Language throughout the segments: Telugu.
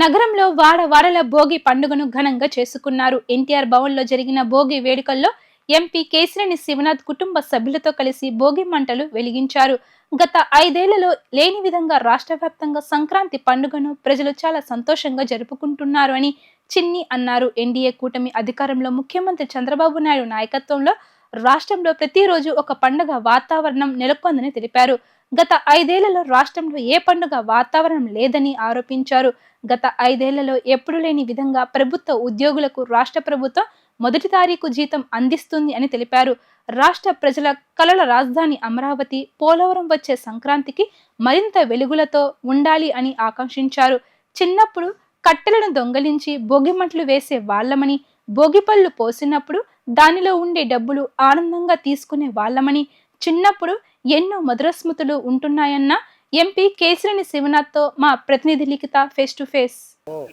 నగరంలో వాడవాడల భోగి పండుగను ఘనంగా చేసుకున్నారు. ఎన్టీఆర్ భవన్లో జరిగిన భోగి వేడుకల్లో ఎంపీ కేశినేని శివనాథ్ కుటుంబ సభ్యులతో కలిసి భోగి మంటలు వెలిగించారు. గత 5 ఏళ్లలో లేని విధంగా రాష్ట్ర వ్యాప్తంగా సంక్రాంతి పండుగను ప్రజలు చాలా సంతోషంగా జరుపుకుంటున్నారు అని చిన్ని అన్నారు. ఎన్డీఏ కూటమి అధికారంలో ముఖ్యమంత్రి చంద్రబాబు నాయుడు నాయకత్వంలో రాష్ట్రంలో ప్రతిరోజు ఒక పండుగ వాతావరణం నెలకొందని తెలిపారు. గత 5 ఏళ్లలో రాష్ట్రంలో ఏ పండుగ వాతావరణం లేదని ఆరోపించారు. గత 5 ఏళ్లలో ఎప్పుడు లేని విధంగా ప్రభుత్వ ఉద్యోగులకు రాష్ట్ర ప్రభుత్వం మొదటి తారీఖు జీతం అందిస్తుంది అని తెలిపారు. రాష్ట్ర ప్రజల కలల రాజధాని అమరావతి, పోలవరం వచ్చే సంక్రాంతికి మరింత వెలుగులతో ఉండాలి అని ఆకాంక్షించారు. చిన్నప్పుడు కట్టెలను దొంగలించి భోగిమంటలు వేసే వాళ్ళమని, భోగిపళ్ళు పోసినప్పుడు దానిలో ఉండే డబ్బులు ఆనందంగా తీసుకునే వాళ్ళమని, చిన్నప్పుడు ఎన్నో మధుర స్మృతులు ఉంటున్నాయన్న ఎంపీ కేశినేని శివనాథ్తో మా ప్రతినిధి లిఖిత ఫేస్ టు ఫేస్.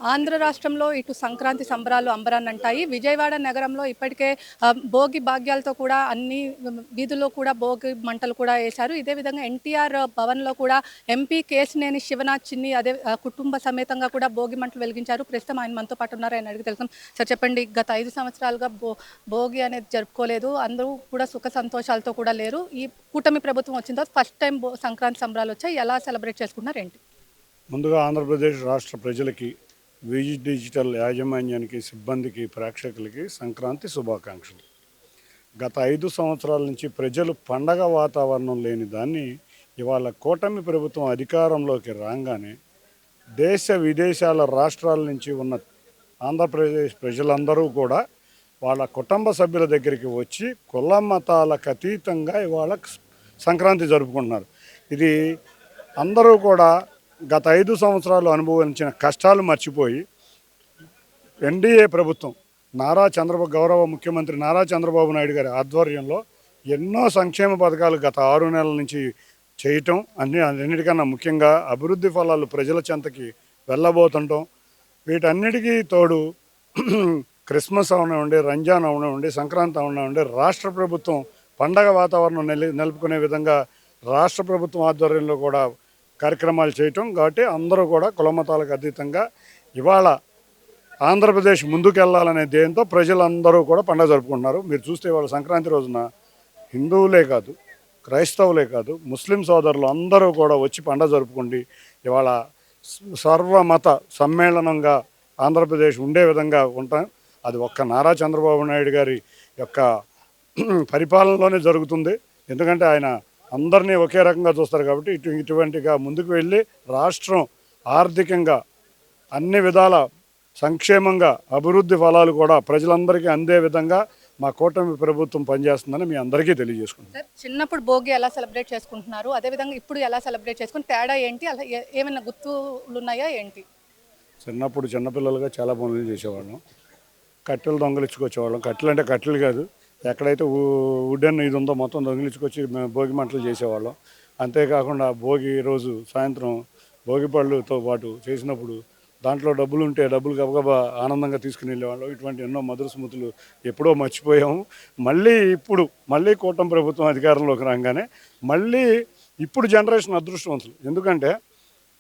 ఆంధ్ర రాష్ట్రంలో ఇటు సంక్రాంతి సంబరాలు అంబరాన్నంటాయి. విజయవాడ నగరంలో ఇప్పటికే భోగి భాగ్యాలతో కూడా అన్ని వీధుల్లో కూడా భోగి మంటలు కూడా వేశారు. ఇదే విధంగా ఎన్టీఆర్ భవన్లో కూడా ఎంపీ కేశినేని శివనాథ్ చిన్ని అదే కుటుంబ సమేతంగా కూడా భోగి మంటలు వెలిగించారు. ప్రస్తుతం ఆయన మనతో పాటు ఉన్నారు. ఆయన అడిగి తెలుసు. సార్ చెప్పండి, గత 5 సంవత్సరాలుగా భోగి అనేది జరుపుకోలేదు, అందరూ కూడా సుఖ సంతోషాలతో కూడా లేరు. ఈ కూటమి ప్రభుత్వం వచ్చిన తర్వాత ఫస్ట్ టైం సంక్రాంతి సంబరాలు వచ్చాయి. ఎలా సెలబ్రేట్ చేసుకుంటున్నారు ఏంటి? ముందుగా ఆంధ్రప్రదేశ్ రాష్ట్ర ప్రజలకి, విజి డిజిటల్ యాజమాన్యానికి, సిబ్బందికి, ప్రేక్షకులకి సంక్రాంతి శుభాకాంక్షలు. గత 5 సంవత్సరాల నుంచి ప్రజలు పండగ వాతావరణం లేని దాన్ని ఇవాళ కూటమి ప్రభుత్వం అధికారంలోకి రాగానే దేశ విదేశాల రాష్ట్రాల నుంచి ఉన్న ఆంధ్రప్రదేశ్ ప్రజలందరూ కూడా వాళ్ళ కుటుంబ సభ్యుల దగ్గరికి వచ్చి కుల మతాలకు అతీతంగా ఇవాళ సంక్రాంతి జరుపుకుంటున్నారు. ఇది అందరూ కూడా గత 5 సంవత్సరాలు అనుభవించిన కష్టాలు మర్చిపోయి ఎన్డీఏ ప్రభుత్వం గౌరవ ముఖ్యమంత్రి నారా చంద్రబాబు నాయుడు గారి ఆధ్వర్యంలో ఎన్నో సంక్షేమ పథకాలు గత 6 నెలల నుంచి చేయటం, అన్నిటికన్నా ముఖ్యంగా అభివృద్ధి ఫలాలు ప్రజల చెంతకి వెళ్ళబోతుండటం, వీటన్నిటికీ తోడు క్రిస్మస్ అవనివ్వండి, రంజాన్ అవనివ్వండి, సంక్రాంతి అవనివ్వండి, రాష్ట్ర ప్రభుత్వం పండగ వాతావరణం నిలుపుకునే విధంగా రాష్ట్ర ప్రభుత్వం ఆధ్వర్యంలో కూడా కార్యక్రమాలు చేయటం. కాబట్టి అందరూ కూడా కులమతాలకు అతీతంగా ఇవాళ ఆంధ్రప్రదేశ్ ముందుకెళ్లాలనే ధ్యేయంతో ప్రజలందరూ కూడా పండుగ జరుపుకుంటున్నారు. మీరు చూస్తే ఇవాళ సంక్రాంతి రోజున హిందువులే కాదు, క్రైస్తవులే కాదు, ముస్లిం సోదరులు అందరూ కూడా వచ్చి పండుగ జరుపుకుండి ఇవాళ సర్వమత సమ్మేళనంగా ఆంధ్రప్రదేశ్ ఉండే విధంగా ఉంటాం. అది ఒక్క నారా చంద్రబాబు నాయుడు గారి యొక్క పరిపాలనలోనే జరుగుతుంది. ఎందుకంటే ఆయన అందరినీ ఒకే రకంగా చూస్తారు. కాబట్టి ఇటువంటిగా ముందుకు వెళ్ళి రాష్ట్రం ఆర్థికంగా అన్ని విధాల సంక్షేమంగా అభివృద్ధి ఫలాలు కూడా ప్రజలందరికీ అందే విధంగా మా కూటమి ప్రభుత్వం పనిచేస్తుందని మీ అందరికీ తెలియజేసుకుంటున్నాను. చిన్నప్పుడు భోగి ఎలా సెలబ్రేట్ చేసుకుంటున్నారు, అదేవిధంగా ఇప్పుడు ఎలా సెలబ్రేట్ చేసుకుని తేడా ఏంటి, అలా ఏమైనా గుర్తులు ఉన్నాయా ఏంటి? చిన్నప్పుడు చిన్నపిల్లలుగా చాలా పనులు చేసేవాళ్ళం. కట్టెలు దొంగలించుకొచ్చేవాళ్ళం. కట్టెలు అంటే కట్టెలు కాదు, ఎక్కడైతే వుడెన్ ఇది ఉందో మొత్తం దొంగిలించుకొచ్చి భోగి మంటలు చేసేవాళ్ళం. అంతేకాకుండా భోగి రోజు సాయంత్రం భోగి పళ్ళుతో పాటు చేసినప్పుడు దాంట్లో డబ్బులు ఉంటే డబ్బులు గబగబా ఆనందంగా తీసుకుని వెళ్ళేవాళ్ళం. ఇటువంటి ఎన్నో మధుర స్మృతులు ఎప్పుడో మర్చిపోయాము. మళ్ళీ కూటమి ప్రభుత్వం అధికారంలోకి రాగానే ఇప్పుడు జనరేషన్ అదృష్టవంతులు. ఎందుకంటే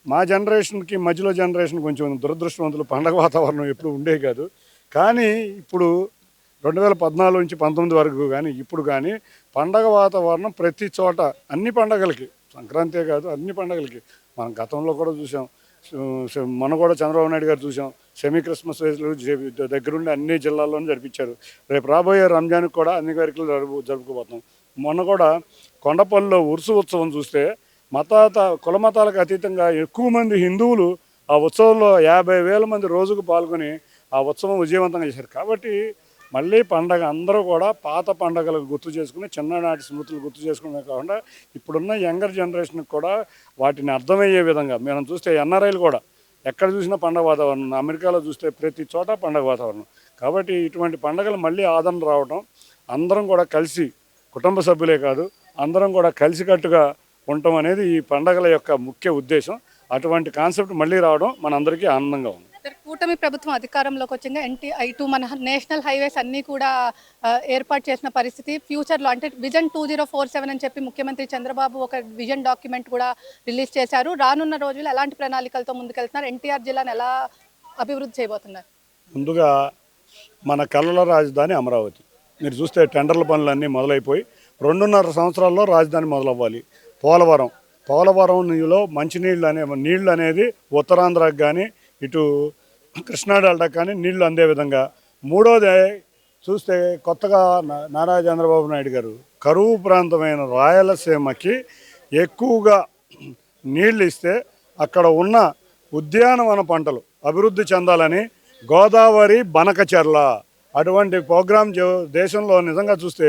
మా జనరేషన్కి మధ్యలో జనరేషన్ కొంచెం దురదృష్టవంతులు. పండగ వాతావరణం ఎప్పుడు ఉండే కాదు. కానీ ఇప్పుడు 2014 నుంచి 19 వరకు కానీ ఇప్పుడు కానీ పండగ వాతావరణం ప్రతి చోట అన్ని పండగలకి, సంక్రాంతే కాదు అన్ని పండగలకి మనం గతంలో కూడా చూసాం. మనం కూడా చంద్రబాబు నాయుడు గారు చూసాం. సెమీ క్రిస్మస్ దగ్గరుండి అన్ని జిల్లాల్లోనూ జరిపించారు. రేపు రాబోయే రంజాన్కి కూడా అన్ని కార్యక్రమాలు జరుపుకోబోతున్నాం. మొన్న కూడా కొండపల్లిలో ఉరుసు ఉత్సవం చూస్తే కుల మతాలకు అతీతంగా ఎక్కువ మంది హిందువులు ఆ ఉత్సవంలో 50,000 మంది రోజుకు పాల్గొని ఆ ఉత్సవం విజయవంతంగా చేశారు. కాబట్టి మళ్ళీ పండగ అందరూ కూడా పాత పండగలకు గుర్తు చేసుకుని, చిన్ననాటి స్మృతులు గుర్తు చేసుకునే కాకుండా ఇప్పుడున్న యంగర్ జనరేషన్కి కూడా వాటిని అర్థమయ్యే విధంగా మనం చూస్తే ఎన్ఆర్ఐలు కూడా ఎక్కడ చూసినా పండగ వాతావరణం, అమెరికాలో చూస్తే ప్రతి చోట పండగ వాతావరణం. కాబట్టి ఇటువంటి పండగలు మళ్ళీ ఆదరణ రావడం, అందరం కూడా కలిసి కుటుంబ సభ్యులే కాదు అందరం కూడా కలిసికట్టుగా ఉండటం అనేది ఈ పండగల యొక్క ముఖ్య ఉద్దేశం. అటువంటి కాన్సెప్ట్ మళ్ళీ రావడం మనందరికీ ఆనందంగా ఉంది. కూటమి ప్రభుత్వం అధికారంలోకి వచ్చింగా ఇటు మన నేషనల్ హైవేస్ అన్నీ కూడా ఏర్పాటు చేసిన పరిస్థితి. ఫ్యూచర్లో అంటే విజన్ 2047 అని చెప్పి ముఖ్యమంత్రి చంద్రబాబు ఒక విజన్ డాక్యుమెంట్ కూడా రిలీజ్ చేశారు. రానున్న రోజుల్లో ఎలాంటి ప్రణాళికలతో ముందుకెళ్తున్నారు, ఎన్టీఆర్ జిల్లాను ఎలా అభివృద్ధి చేయబోతున్నారు? ముందుగా మన కళల రాజధాని అమరావతి. మీరు చూస్తే టెండర్ల పనులన్నీ మొదలైపోయి 2.5 సంవత్సరాల్లో రాజధాని మొదలవ్వాలి. పోలవరంలో మంచినీళ్ళు నీళ్ళు అనేది ఉత్తరాంధ్రకు కానీ ఇటు కృష్ణా డెల్టాకు కానీ నీళ్లు అందే విధంగా. మూడోది చూస్తే కొత్తగా నారా చంద్రబాబు నాయుడు గారు కరువు ప్రాంతమైన రాయలసీమకి ఎక్కువగా నీళ్ళు ఇస్తే అక్కడ ఉన్న ఉద్యానవన పంటలు అభివృద్ధి చెందాలని గోదావరి బనకచెర్ల అటువంటి ప్రోగ్రాం దేశంలో నిజంగా చూస్తే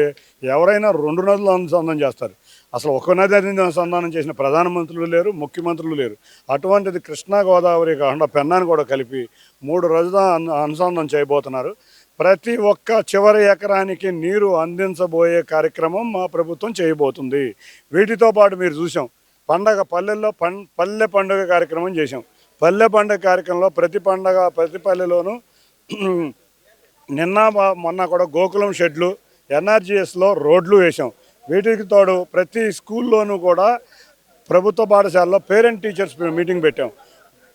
ఎవరైనా 2 నదులు అనుసంధానం చేస్తారు. అసలు ఒక నది అనుసంధానం చేసిన ప్రధానమంత్రులు లేరు, ముఖ్యమంత్రులు లేరు. అటువంటిది కృష్ణా గోదావరి కాకుండా పెన్నాను కూడా కలిపి 3 రోజుల అనుసంధానం చేయబోతున్నారు. ప్రతి ఒక్క చివరి ఎకరానికి నీరు అందించబోయే కార్యక్రమం మా ప్రభుత్వం చేయబోతుంది. వీటితో పాటు మీరు చూసాం పల్లెల్లో పల్లె పండుగ కార్యక్రమం చేసాం. పల్లె పండుగ కార్యక్రమంలో ప్రతి పల్లెలోనూ నిన్న మొన్న కూడా గోకులం షెడ్లు, ఎన్ఆర్జీఎస్లో రోడ్లు వేసాం. వీటికి తోడు ప్రతి స్కూల్లోనూ కూడా ప్రభుత్వ పాఠశాలలో పేరెంట్ టీచర్స్ మీటింగ్ పెట్టాం.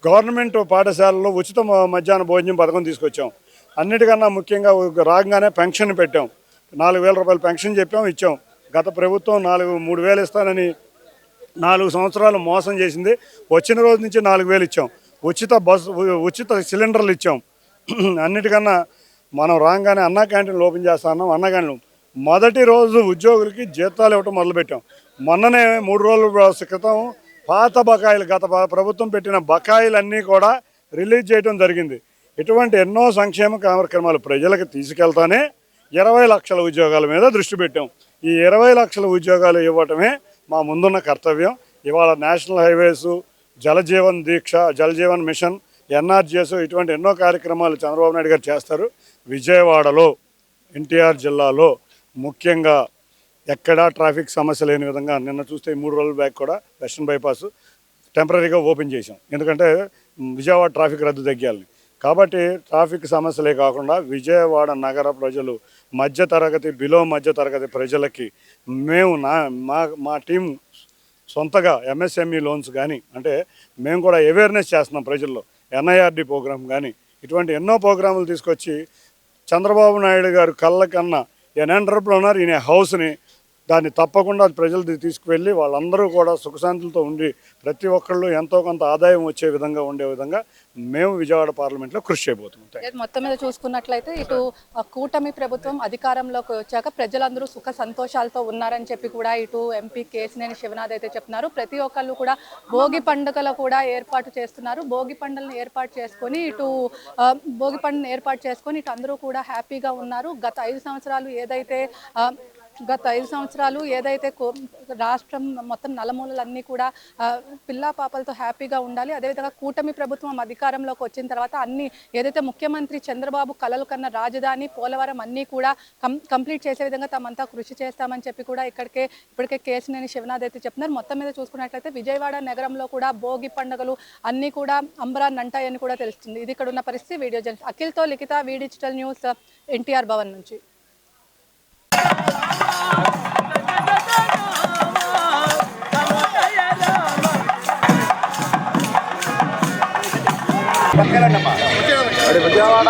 గవర్నమెంట్ పాఠశాలలో ఉచిత మధ్యాహ్న భోజనం పథకం తీసుకొచ్చాం. అన్నిటికన్నా ముఖ్యంగా రాగానే పెన్షన్ పెట్టాం. 4,000 రూపాయలు పెన్షన్ చెప్పాం, ఇచ్చాం. గత ప్రభుత్వం 3,000 ఇస్తానని 4 సంవత్సరాలు మోసం చేసింది. వచ్చిన రోజు నుంచి 4,000 ఇచ్చాం. ఉచిత సిలిండర్లు ఇచ్చాం. అన్నిటికన్నా మనం రాగానే అన్నా క్యాంటీన్లు ఓపెన్ చేస్తున్నాం. అన్నా క్యాంటీన్ మొదటి రోజు ఉద్యోగులకి జీతాలు ఇవ్వటం మొదలుపెట్టాం. మొన్ననే 3 రోజుల క్రితం పాత బకాయిలు గత ప్రభుత్వం పెట్టిన బకాయిలన్నీ కూడా రిలీజ్ చేయడం జరిగింది. ఇటువంటి ఎన్నో సంక్షేమ కార్యక్రమాలు ప్రజలకు తీసుకెళ్తానే 20 లక్షల ఉద్యోగాల మీద దృష్టి పెట్టాం. ఈ 20 లక్షల ఉద్యోగాలు ఇవ్వటమే మా ముందున్న కర్తవ్యం. ఇవాళ national highways, Jal Jeevan machine, NREGS ఇటువంటి ఎన్నో కార్యక్రమాలు చంద్రబాబు నాయుడు గారు చేస్తారు. విజయవాడలో ఎన్టీఆర్ జిల్లాలో ముఖ్యంగా ఎక్కడా ట్రాఫిక్ సమస్య లేని విధంగా నిన్న చూస్తే 3 రోజుల బ్యాక్ కూడా వెస్టర్న్ బైపాస్ టెంపరీగా ఓపెన్ చేశాం. ఎందుకంటే విజయవాడ ట్రాఫిక్ రద్దు తగ్గాలని. కాబట్టి ట్రాఫిక్ సమస్యలే కాకుండా విజయవాడ నగర ప్రజలు బిలో మధ్యతరగతి ప్రజలకి మేము మా టీం సొంతగా ఎంఎస్ఎంఈ లోన్స్ కానీ అంటే మేము కూడా అవేర్నెస్ చేస్తున్నాం ప్రజల్లో. ఎన్ఐఆర్డి ప్రోగ్రాం కానీ ఇటువంటి ఎన్నో ప్రోగ్రాములు తీసుకొచ్చి చంద్రబాబు నాయుడు గారు కళ్ళ కన్నా ఎన్ ఎంటర్ప్రెన్యూర్ ఇన్ ఏ హౌస్ని దాన్ని తప్పకుండా ప్రజలు తీసుకువెళ్ళి వాళ్ళందరూ కూడా సుఖశాంతులతో ఉండి ప్రతి ఒక్కళ్ళు ఎంతో కొంత ఆదాయం వచ్చే విధంగా ఉండే విధంగా మేము విజయవాడ పార్లమెంట్లో కృషి చేయబోతున్నాం. మొత్తం మీద చూసుకున్నట్లయితే ఇటు కూటమి ప్రభుత్వం అధికారంలోకి వచ్చాక ప్రజలందరూ సుఖ సంతోషాలతో ఉన్నారని చెప్పి కూడా ఇటు ఎంపీ కేసినేని శివనాథ్ అయితే చెప్తున్నారు. ప్రతి ఒక్కళ్ళు కూడా భోగి పండుగలు కూడా ఏర్పాటు చేస్తున్నారు. భోగి పండుగలను ఏర్పాటు చేసుకొని ఇటు అందరూ కూడా హ్యాపీగా ఉన్నారు. గత 5 సంవత్సరాలు ఏదైతే రాష్ట్రం మొత్తం నలుమూలలన్నీ కూడా పిల్లా పాపలతో హ్యాపీగా ఉండాలి. అదేవిధంగా కూటమి ప్రభుత్వం అధికారంలోకి వచ్చిన తర్వాత అన్ని ఏదైతే ముఖ్యమంత్రి చంద్రబాబు కలలు కన్న రాజధాని పోలవరం అన్నీ కూడా కంప్లీట్ చేసే విధంగా తమంతా కృషి చేస్తామని చెప్పి కూడా ఇప్పటికే కేసినేని శివనాథ్ అయితే చెప్తున్నారు. మొత్తం మీద చూసుకున్నట్లయితే విజయవాడ నగరంలో కూడా భోగి పండుగలు అన్నీ కూడా అంబరాన్ని అంటాయని కూడా తెలుస్తుంది. ఇది ఇక్కడ ఉన్న పరిస్థితి. వీడియో జర్నలిస్ట్ అఖిల్తో లిఖిత, వి డిజిటల్ న్యూస్, ఎన్టీఆర్ భవన్ నుంచి. విజయవాడ